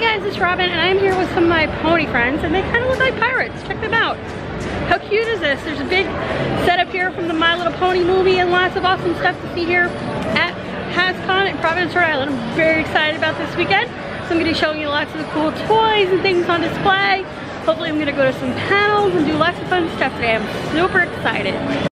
Hey guys, it's Robin and I'm here with some of my pony friends and they kind of look like pirates. Check them out. How cute is this? There's a big setup here from the My Little Pony movie and lots of awesome stuff to see here at HasCon in Providence, Rhode Island. I'm very excited about this weekend. So I'm going to be showing you lots of the cool toys and things on display. Hopefully I'm going to go to some panels and do lots of fun stuff today. I'm super excited.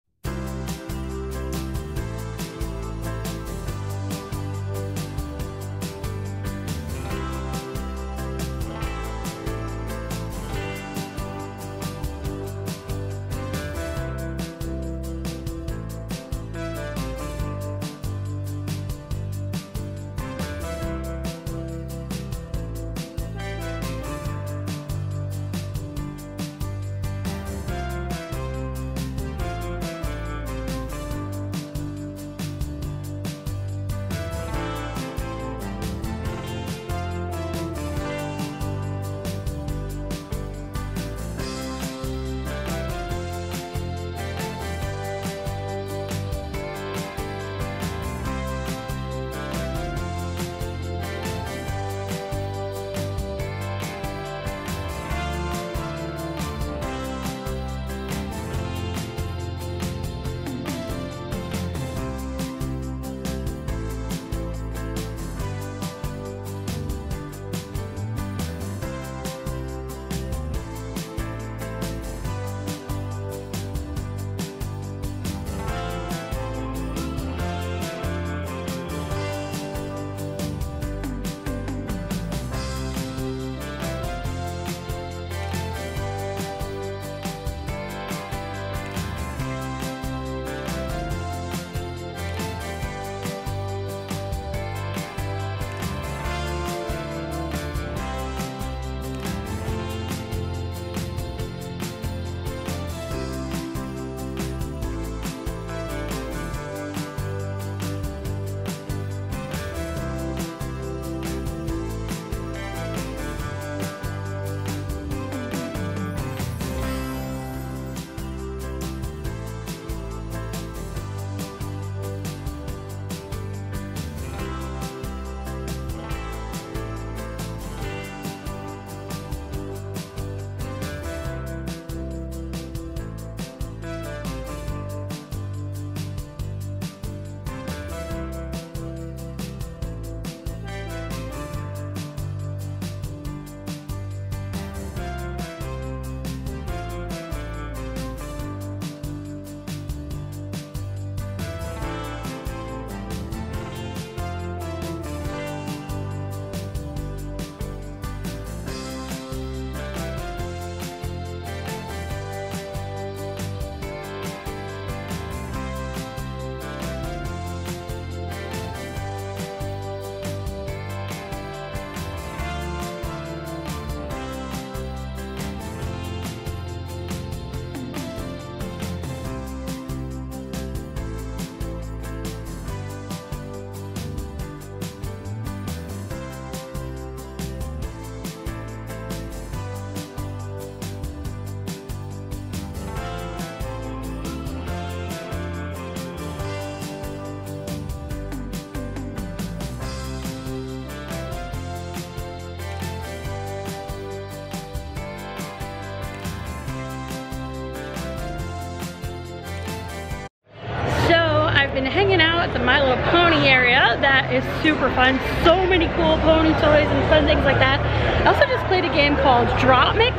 Been hanging out at the My Little Pony area. That is super fun. So many cool pony toys and fun things like that. I also just played a game called Drop Mix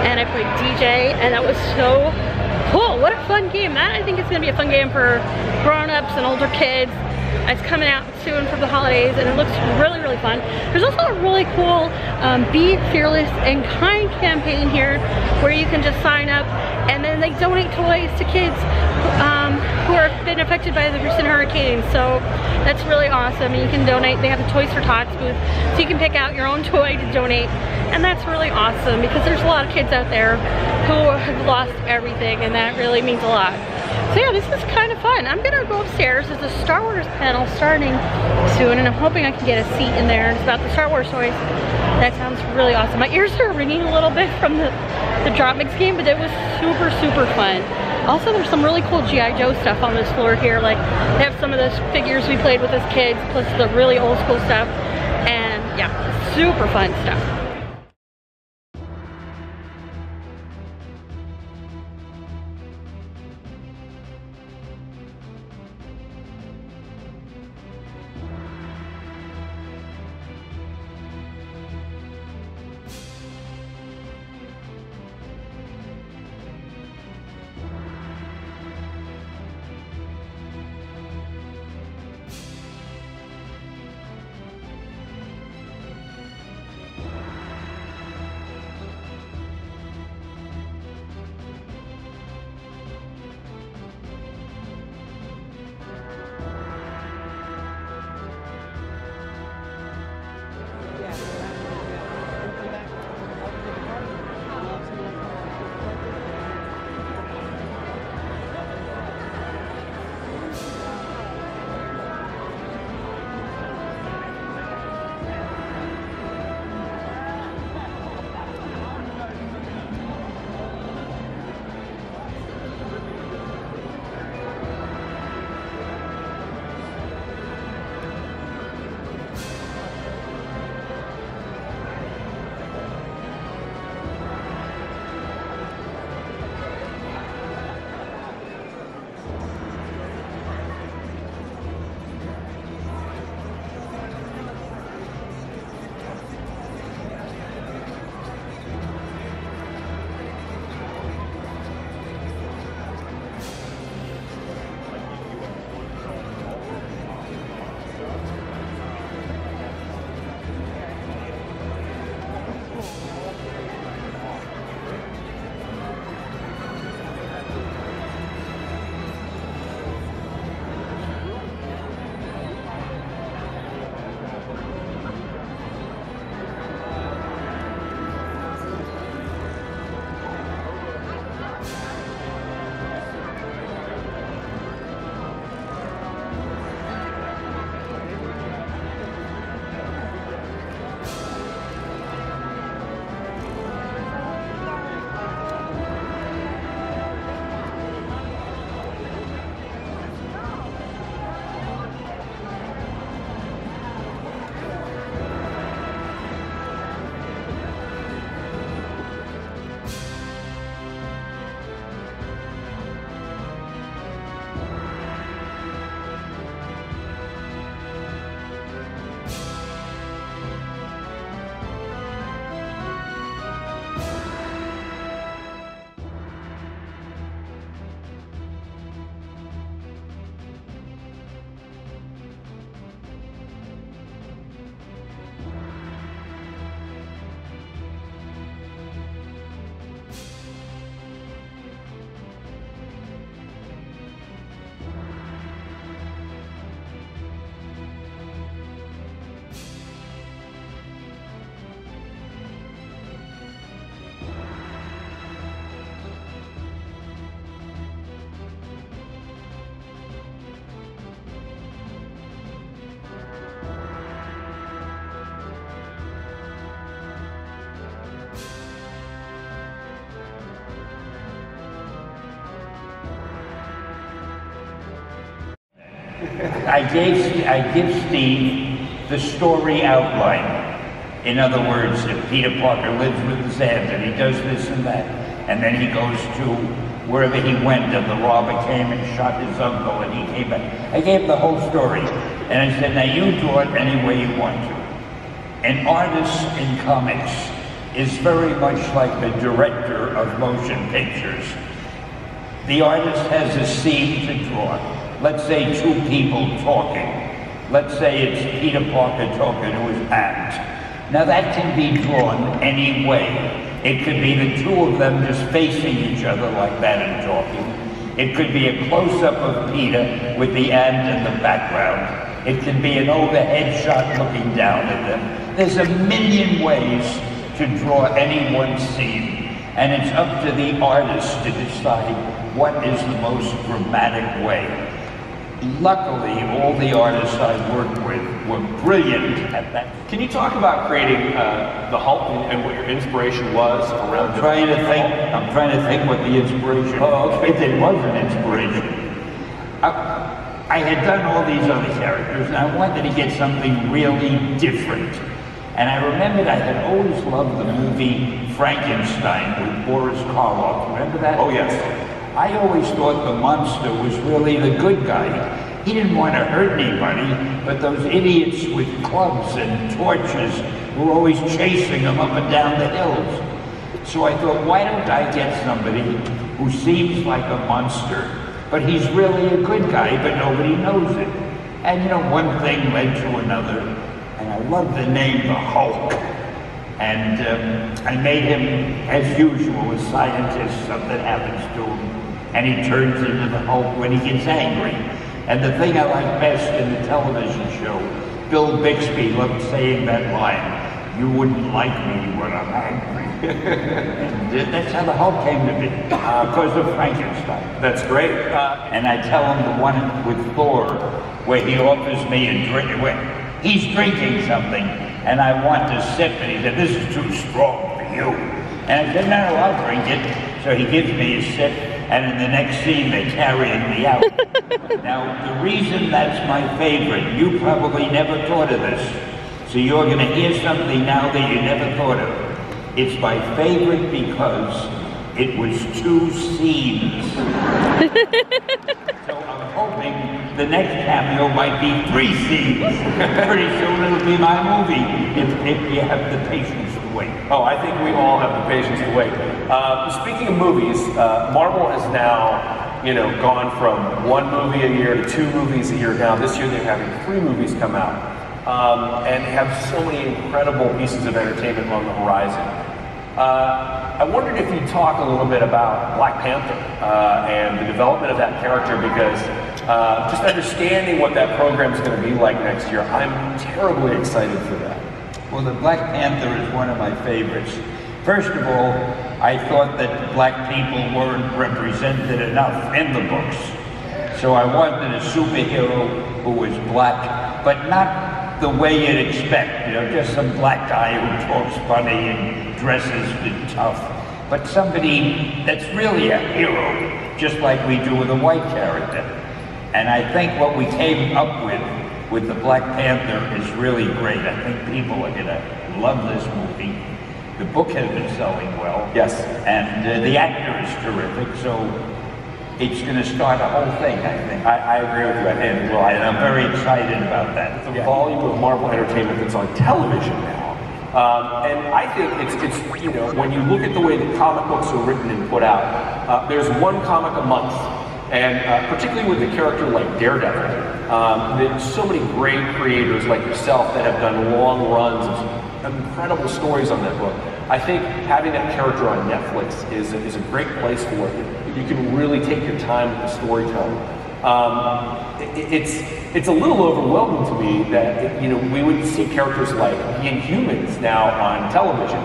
and I played DJ and that was so cool. What a fun game. That I think is going to be a fun game for grown-ups and older kids. It's coming out soon for the holidays and it looks really, really fun. There's also a really cool Be Fearless and Kind campaign here where you can just sign up and then they donate toys to kids who have been affected by the recent hurricane. So that's really awesome. And you can donate. They have a Toys for Tots booth so you can pick out your own toy to donate. And that's really awesome because there's a lot of kids out there who have lost everything and that really means a lot. So yeah, this is kind of fun. I'm gonna go upstairs. There's a Star Wars panel starting soon and I'm hoping I can get a seat in there. It's about the Star Wars toys. That sounds really awesome. My ears are ringing a little bit from the Drop Mix game, but it was super, super fun. Also, there's some really cool G.I. Joe stuff on this floor here. Like, they have some of those figures we played with as kids, plus the really old school stuff. And yeah, super fun stuff. I give Steve the story outline. In other words, if Peter Parker lives with his aunt and he does this and that, and then he goes to wherever he went and the robber came and shot his uncle and he came back. I gave the whole story. And I said, now you draw it any way you want to. An artist in comics is very much like the director of motion pictures. The artist has a scene to draw. Let's say two people talking. Let's say it's Peter Parker talking to his aunt. Now that can be drawn any way. It could be the two of them just facing each other like that and talking. It could be a close-up of Peter with the aunt in the background. It can be an overhead shot looking down at them. There's a million ways to draw any one scene, and it's up to the artist to decide what is the most dramatic way. Luckily, all the artists I worked with were brilliant at that. Can you talk about creating the Hulk and what your inspiration was around? I'm trying to think what the inspiration was. If it was an inspiration. I had done all these other characters, and I wanted to get something really different. And I remembered I had always loved the movie Frankenstein with Boris Karloff. Remember that? Oh, yes. I always thought the monster was really the good guy. He didn't want to hurt anybody, but those idiots with clubs and torches were always chasing him up and down the hills. So I thought, why don't I get somebody who seems like a monster, but he's really a good guy, but nobody knows it. And you know, one thing led to another, and I love the name, the Hulk. And I made him, as usual, a scientist, something happens to him, and he turns into the Hulk when he gets angry. And the thing I like best in the television show, Bill Bixby loved saying that line, "You wouldn't like me when I'm angry." And that's how the Hulk came to be, because of Frankenstein. That's great. And I tell him the one with Thor, where he offers me a drink, where he's drinking something, and I want to sip, and he said, "This is too strong for you." And I said, "No, I'll drink it." So he gives me a sip, and in the next scene, they're carrying me out. Now, the reason that's my favorite, you probably never thought of this, so you're going to hear something now that you never thought of. It's my favorite because it was 2 scenes. So I'm hoping the next cameo might be 3 scenes. Pretty soon it'll be my movie, if you have the patience to wait. Oh, I think we all have the patience to wait. Speaking of movies, Marvel has now, you know, gone from 1 movie a year to 2 movies a year now. This year they're having 3 movies come out, and have so many incredible pieces of entertainment on the horizon. I wondered if you'd talk a little bit about Black Panther and the development of that character, because just understanding what that program's going to be like next year, I'm terribly excited for that. Well, the Black Panther is one of my favorites. First of all, I thought that black people weren't represented enough in the books. So I wanted a superhero who was black, but not the way you'd expect, you know, just some black guy who talks funny and dresses tough, but somebody that's really a hero, just like we do with a white character. And I think what we came up with the Black Panther is really great. I think people are gonna love this movie. The book has been selling well. Yes. And the actor is terrific, so it's going to start a whole thing, I think. I agree with you. And I'm very excited about that. The volume of Marvel entertainment that's on television now. And I think it's, you know, when you look at the way that comic books are written and put out, there's 1 comic a month. And particularly with a character like Daredevil, there's so many great creators like yourself that have done long runs of incredible stories on that book. I think having that character on Netflix is a great place for it. You can really take your time with the storytelling. It's a little overwhelming to me that, you know, we would see characters like the Inhumans now on television.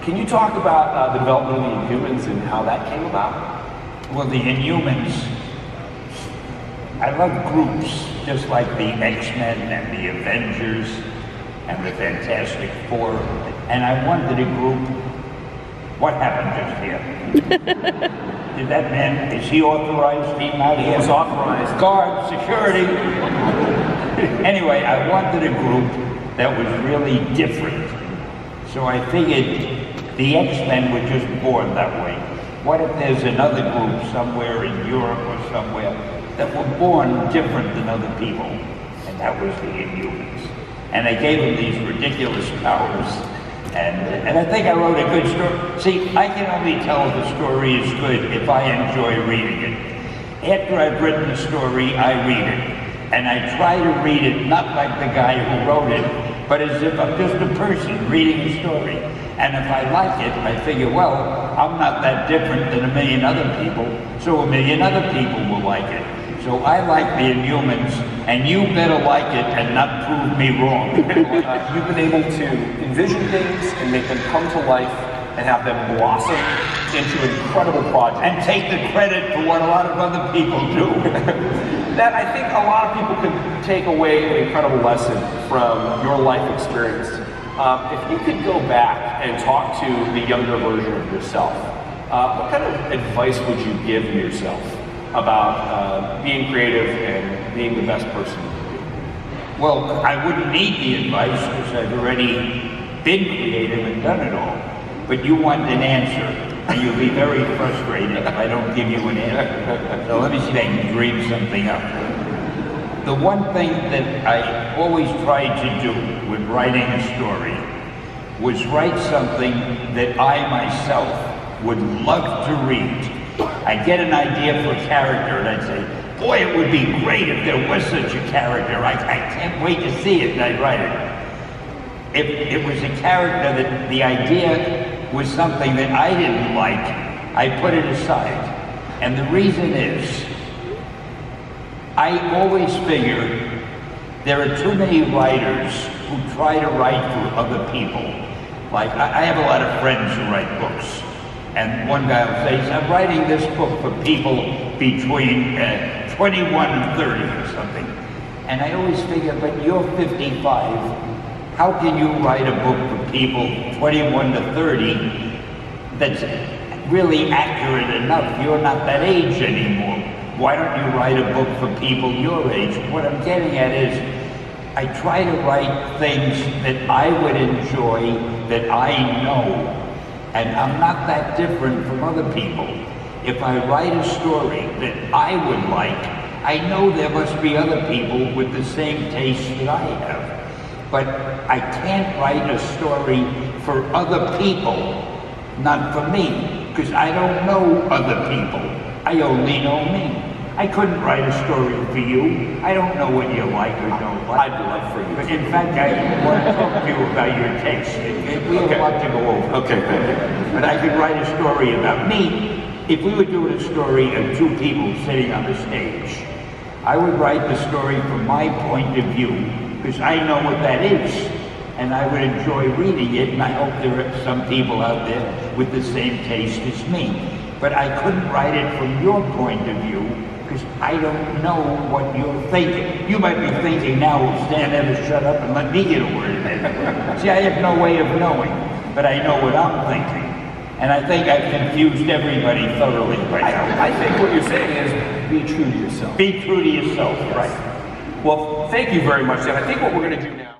Can you talk about the development of the Inhumans and how that came about? Well, the Inhumans, I love groups, just like the X-Men and the Avengers and the Fantastic Four, and I wanted a group. What happened just here? Did that man, is he authorized? He is authorized. Guard, security. Anyway, I wanted a group that was really different. So I figured the X-Men were just born that way. What if there's another group somewhere in Europe or somewhere that were born different than other people? And that was the Inhumans. And I gave them these ridiculous powers. And I think I wrote a good story. See, I can only tell the story is good if I enjoy reading it. After I've written a story, I read it. And I try to read it not like the guy who wrote it, but as if I'm just a person reading a story. And if I like it, I figure, well, I'm not that different than 1,000,000 other people, so 1,000,000 other people will like it. So I like the Inhumans, and you better like it and not prove me wrong. You've been able to envision things and make them come to life and have them blossom into incredible projects. And take the credit for what a lot of other people do. That I think a lot of people can take away an incredible lesson from your life experience. If you could go back and talk to the younger version of yourself, what kind of advice would you give yourself about being creative and being the best person you can be? Well, I wouldn't need the advice because I've already been creative and done it all. But you want an answer, and you'll be very frustrated if I don't give you an answer. So let me see if I can dream something up. The one thing that I always tried to do with writing a story was write something that I myself would love to read. I'd get an idea for a character and I'd say, boy, it would be great if there was such a character. I can't wait to see it, and I'd write it. If it was a character that the idea was something that I didn't like, I put it aside. And the reason is, I always figure there are too many writers who try to write for other people. Like, I have a lot of friends who write books. And one guy will say, I'm writing this book for people between 21 and 30 or something. And I always figure, but you're 55. How can you write a book for people 21 to 30 that's really accurate enough? You're not that age anymore. Why don't you write a book for people your age? What I'm getting at is, I try to write things that I would enjoy, that I know, and I'm not that different from other people. If I write a story that I would like, I know there must be other people with the same taste that I have. But I can't write a story for other people, not for me, because I don't know other people. I only know me. I couldn't write a story for you. I don't know what you like or don't like. I'd love for you. But in fact, I want to talk to you about your taste. We have a lot to go over. Okay, thank you. But I could write a story about me. If we were doing a story of two people sitting on the stage, I would write the story from my point of view, because I know what that is, and I would enjoy reading it, and I hope there are some people out there with the same taste as me. But I couldn't write it from your point of view, because I don't know what you're thinking. You might be thinking now, well, Stan, ever shut up and let me get a word in. See, I have no way of knowing, but I know what I'm thinking. And I think I've confused everybody thoroughly right now. I think what you're saying is be true to yourself. Be true to yourself, yes. Right. Well, thank you very much, Dan. I think what we're going to do now.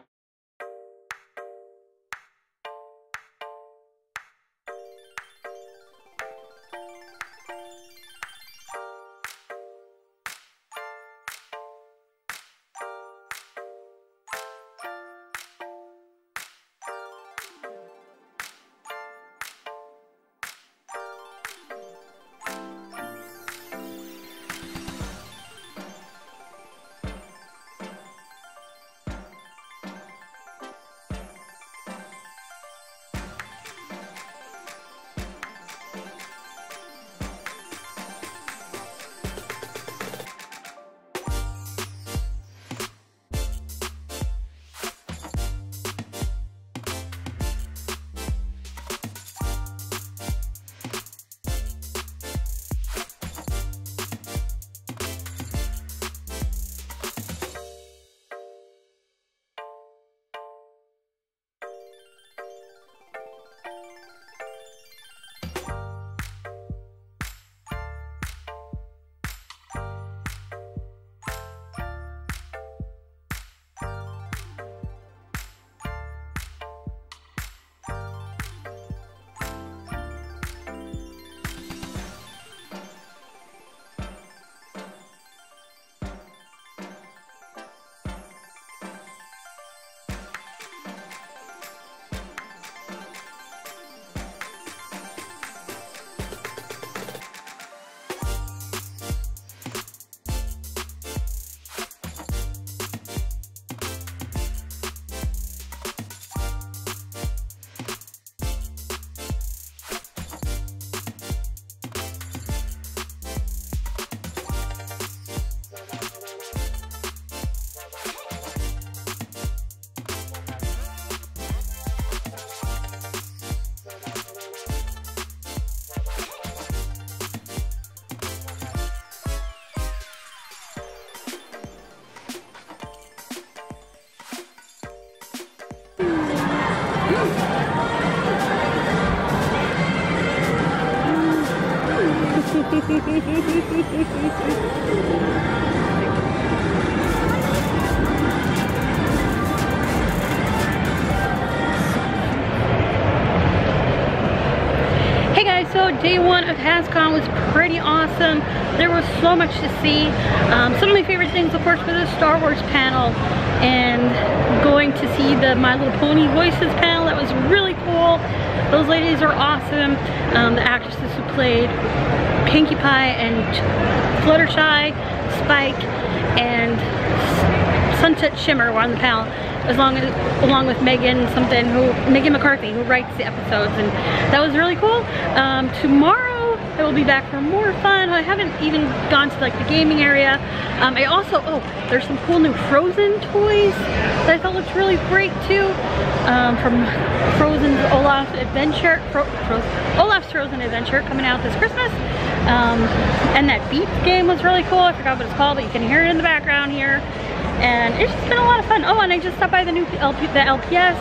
So day one of HasCon was pretty awesome. There was so much to see. Some of my favorite things, of course, were the Star Wars panel and going to see the My Little Pony Voices panel. That was really cool. Those ladies are awesome. The actresses who played Pinkie Pie and Fluttershy, Spike, and Sunset Shimmer were on the panel, along with Megan McCarthy, who writes the episodes, and that was really cool. Tomorrow I will be back for more fun. I haven't even gone to like the gaming area. I also, there's some cool new Frozen toys that I thought looked really great too. From Frozen's Olaf's Adventure, Olaf's Frozen Adventure coming out this Christmas. And that Beats game was really cool. I forgot what it's called, but you can hear it in the background here. And it's just been a lot of fun. Oh, and I just stopped by the new the LPS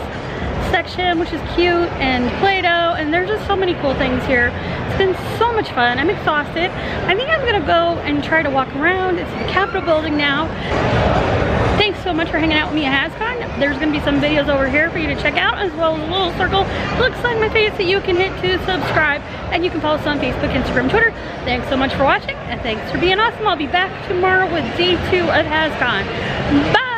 section, which is cute, and Play-Doh, and there's just so many cool things here. It's been so much fun. I'm exhausted. I think I'm gonna go and try to walk around. It's the Capitol building now. Thanks so much for hanging out with me at HasCon. There's gonna be some videos over here for you to check out, as well as a little circle that looks like my face that you can hit to subscribe, and you can follow us on Facebook, Instagram, Twitter. Thanks so much for watching, and thanks for being awesome. I'll be back tomorrow with day 2 of HasCon. Bye!